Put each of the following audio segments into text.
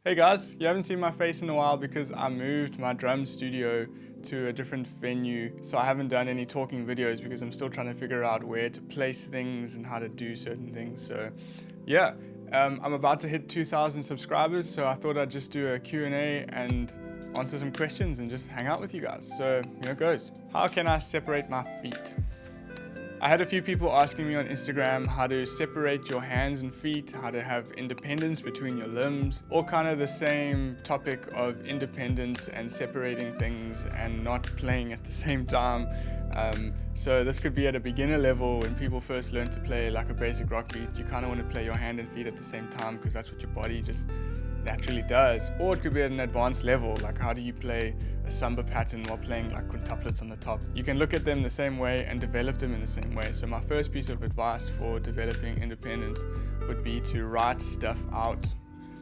Hey guys, you haven't seen my face in a while because I moved my drum studio to a different venue, so I haven't done any talking videos because I'm still trying to figure out where to place things and how to do certain things. So yeah, I'm about to hit 2,000 subscribers, so I thought I'd just do a Q&A and answer some questions and just hang out with you guys. So here it goes. How can I separate my feet? I had a few people asking me on Instagram how to separate your hands and feet, how to have independence between your limbs, all kind of the same topic of independence and separating things and not playing at the same time. So this could be at a beginner level when people first learn to play like a basic rock beat. You kind of want to play your hand and feet at the same time because that's what your body just naturally does. Or it could be at an advanced level, like how do you play a samba pattern while playing like quintuplets on the top. You can look at them the same way and develop them in the same way. So my first piece of advice for developing independence would be to write stuff out.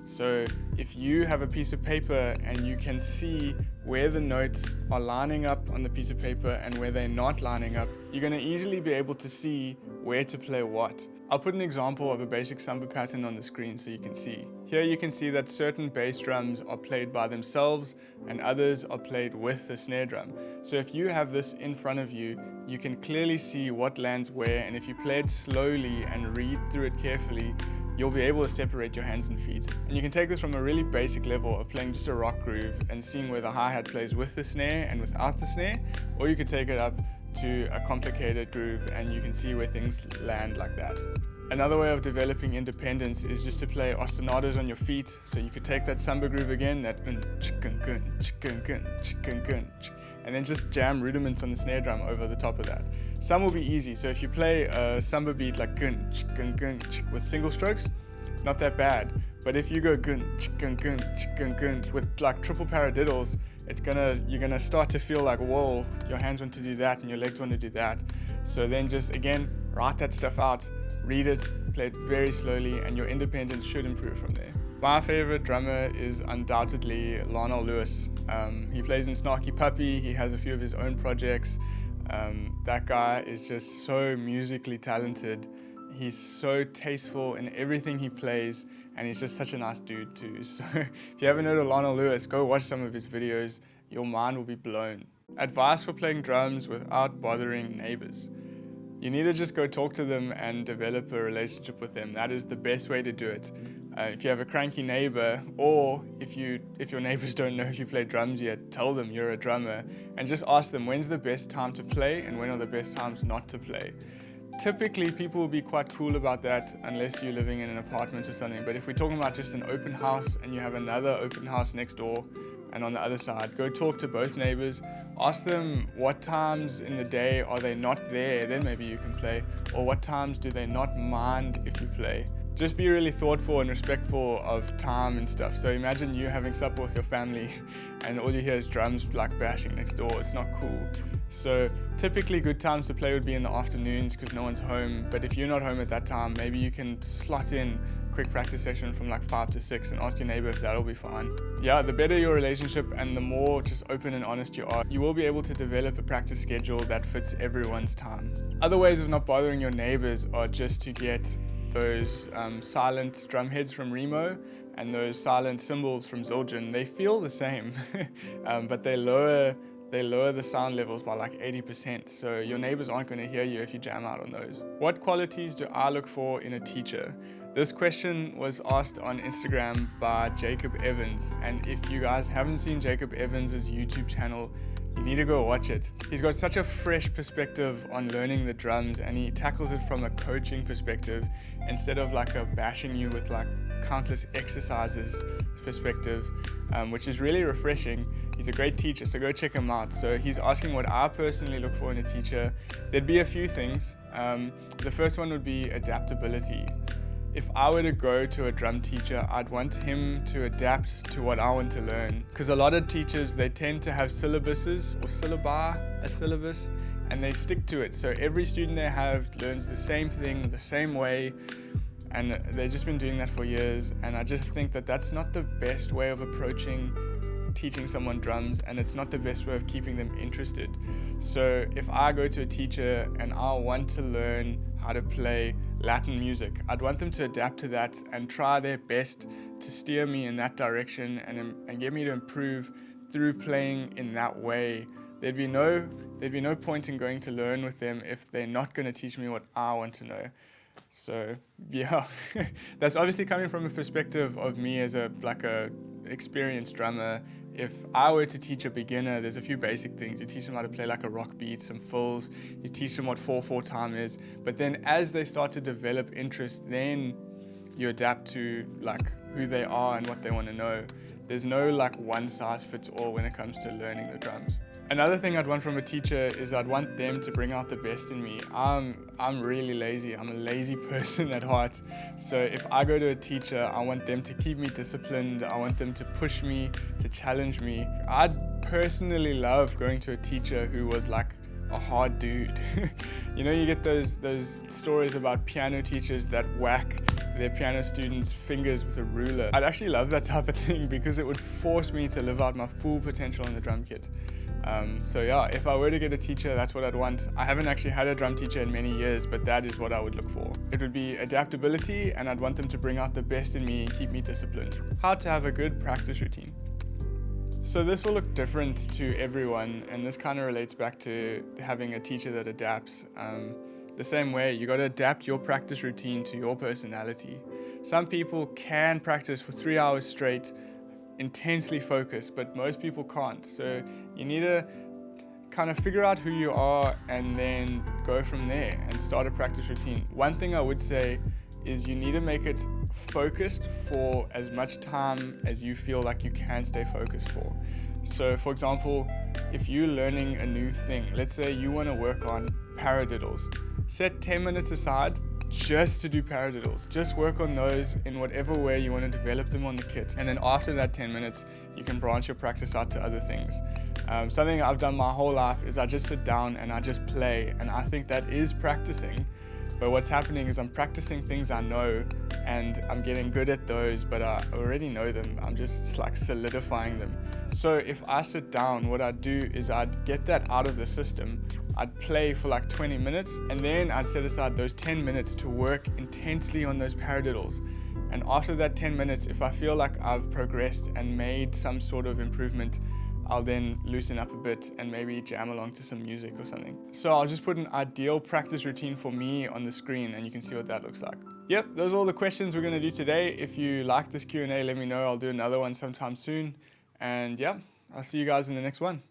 So if you have a piece of paper and you can see where the notes are lining up on the piece of paper and where they're not lining up, you're going to easily be able to see where to play what. I'll put an example of a basic samba pattern on the screen so you can see. Here you can see that certain bass drums are played by themselves and others are played with the snare drum. So if you have this in front of you, you can clearly see what lands where, and if you play it slowly and read through it carefully, you'll be able to separate your hands and feet. And you can take this from a really basic level of playing just a rock groove and seeing where the hi-hat plays with the snare and without the snare, or you could take it up to a complicated groove and you can see where things land like that. Another way of developing independence is just to play ostinatos on your feet. So you could take that samba groove again, that and then just jam rudiments on the snare drum over the top of that. Some will be easy. So if you play a samba beat like with single strokes, not that bad. But if you go with like triple paradiddles, you're gonna start to feel like, whoa, your hands want to do that and your legs want to do that. So then just again, write that stuff out, read it, play it very slowly, and your independence should improve from there. My favorite drummer is undoubtedly Lionel Lewis. He plays in Snarky Puppy, he has a few of his own projects. That guy is just so musically talented. He's so tasteful in everything he plays, and he's just such a nice dude too. So if you haven't heard of Lionel Lewis, go watch some of his videos. Your mind will be blown. Advice for playing drums without bothering neighbors. You need to just go talk to them and develop a relationship with them. That is the best way to do it. If you have a cranky neighbor, or if your neighbors don't know if you play drums yet, tell them you're a drummer and just ask them when's the best time to play and when are the best times not to play. Typically, people will be quite cool about that unless you're living in an apartment or something. But if we're talking about just an open house and you have another open house next door and on the other side, go talk to both neighbors. Ask them what times in the day are they not there, then maybe you can play. Or what times do they not mind if you play. Just be really thoughtful and respectful of time and stuff. So imagine you having supper with your family and all you hear is drums like bashing next door. It's not cool. So typically good times to play would be in the afternoons because no one's home. But if you're not home at that time, maybe you can slot in a quick practice session from like 5 to 6 and ask your neighbor if that'll be fine. Yeah, the better your relationship and the more just open and honest you are, you will be able to develop a practice schedule that fits everyone's time. Other ways of not bothering your neighbors are just to get those silent drum heads from Remo and those silent cymbals from Zildjian. They feel the same, but they lower the sound levels by like 80%, so your neighbors aren't going to hear you if you jam out on those. What qualities do I look for in a teacher? This question was asked on Instagram by Jacob Evans, and if you guys haven't seen Jacob Evans' YouTube channel, you need to go watch it. He's got such a fresh perspective on learning the drums, and he tackles it from a coaching perspective instead of like a bashing you with like countless exercises perspective, which is really refreshing. He's a great teacher, so go check him out. So he's asking what I personally look for in a teacher. There'd be a few things. The first one would be adaptability. If I were to go to a drum teacher, I'd want him to adapt to what I want to learn. Because a lot of teachers, they tend to have syllabuses or a syllabus, and they stick to it. So every student they have learns the same thing, the same way, and they've just been doing that for years. And I just think that that's not the best way of approaching teaching someone drums, and it's not the best way of keeping them interested. So if I go to a teacher and I want to learn how to play Latin music. I'd want them to adapt to that and try their best to steer me in that direction and get me to improve through playing in that way. There'd be no point in going to learn with them if they're not going to teach me what I want to know. So yeah, that's obviously coming from a perspective of me as a experienced drummer. If I were to teach a beginner, there's a few basic things. You teach them how to play like a rock beat, some fills, you teach them what 4/4 time is, but then as they start to develop interest, then you adapt to like who they are and what they want to know. There's no like one size fits all when it comes to learning the drums. Another thing I'd want from a teacher is I'd want them to bring out the best in me. I'm really lazy. I'm a lazy person at heart. So if I go to a teacher, I want them to keep me disciplined. I want them to push me, to challenge me. I'd personally love going to a teacher who was like a hard dude. You know, you get those stories about piano teachers that whack their piano students' fingers with a ruler. I'd actually love that type of thing because it would force me to live out my full potential in the drum kit. So yeah, if I were to get a teacher, that's what I'd want. I haven't actually had a drum teacher in many years, but that is what I would look for. It would be adaptability, and I'd want them to bring out the best in me and keep me disciplined. How to have a good practice routine. So this will look different to everyone, and this kind of relates back to having a teacher that adapts. The same way, you got to adapt your practice routine to your personality. Some people can practice for 3 hours straight, intensely focused, but most people can't. So you need to kind of figure out who you are and then go from there and start a practice routine. One thing I would say is you need to make it focused for as much time as you feel like you can stay focused for. So for example, if you're learning a new thing, let's say you want to work on paradiddles, set 10 minutes aside just to do paradiddles. Just work on those in whatever way you want to develop them on the kit. And then after that 10 minutes, you can branch your practice out to other things. Something I've done my whole life is I just sit down and I just play. And I think that is practicing. But what's happening is I'm practicing things I know and I'm getting good at those, but I already know them. I'm just like solidifying them. So if I sit down, what I'd do is I'd get that out of the system. I'd play for like 20 minutes and then I'd set aside those 10 minutes to work intensely on those paradiddles. And after that 10 minutes, if I feel like I've progressed and made some sort of improvement, I'll then loosen up a bit and maybe jam along to some music or something. So I'll just put an ideal practice routine for me on the screen and you can see what that looks like. Yep, those are all the questions we're going to do today. If you like this Q&A, let me know. I'll do another one sometime soon. And yeah, I'll see you guys in the next one.